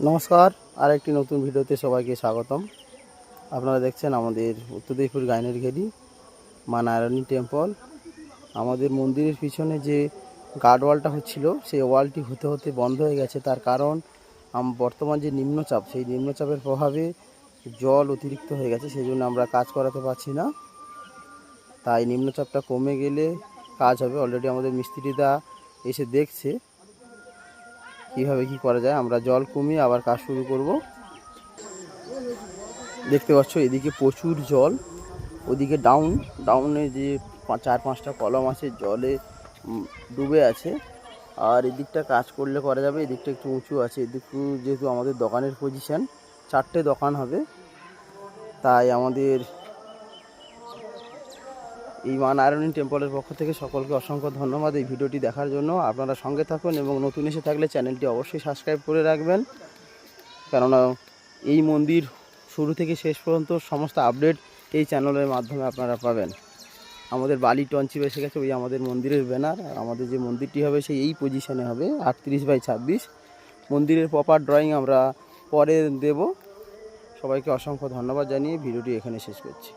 নমস্কার, আরেকটি নতুন ভিডিওতে সবাইকে স্বাগতম। আপনারা দেখছেন আমাদের উত্তরদিপুর গাইনের ঘেরি মা নারায়ণী টেম্পল। আমাদের মন্দিরের পিছনে যে গার্ড ওয়ালটা হচ্ছিল, সেই ওয়ালটি হতে হতে বন্ধ হয়ে গেছে। তার কারণ বর্তমান যে নিম্নচাপ, সেই নিম্নচাপের প্রভাবে জল অতিরিক্ত হয়ে গেছে, সেই জন্য আমরা কাজ করাতে পারছি না। তাই নিম্নচাপটা কমে গেলে কাজ হবে। অলরেডি আমাদের মিস্ত্রিরা এসে দেখছে কীভাবে কী করা যায়। আমরা জল কমিয়ে আবার কাজ শুরু করব। দেখতে পাচ্ছ এদিকে প্রচুর জল, ওদিকে ডাউনে যে 4-5টা কলম আছে জলে ডুবে আছে। আর এদিকটা কাজ করলে করা যাবে, এদিকটা একটু উঁচু আছে। এদিকটু যেহেতু আমাদের দোকানের পজিশান, 4টে দোকান হবে, তাই আমাদের এই মা নারায়ণী টেম্পলের পক্ষ থেকে সকলকে অসংখ্য ধন্যবাদ এই ভিডিওটি দেখার জন্য। আপনারা সঙ্গে থাকুন এবং নতুন এসে থাকলে চ্যানেলটি অবশ্যই সাবস্ক্রাইব করে রাখবেন, কেননা এই মন্দির শুরু থেকে শেষ পর্যন্ত সমস্ত আপডেট এই চ্যানেলের মাধ্যমে আপনারা পাবেন। আমাদের বালি টঞ্চি এসে গেছে, ওই আমাদের মন্দিরের ব্যানার। আর আমাদের যে মন্দিরটি হবে সেই এই পজিশানে হবে, 38x26। মন্দিরের প্রপার ড্রয়িং আমরা পরে দেব। সবাইকে অসংখ্য ধন্যবাদ জানিয়ে ভিডিওটি এখানে শেষ করছি।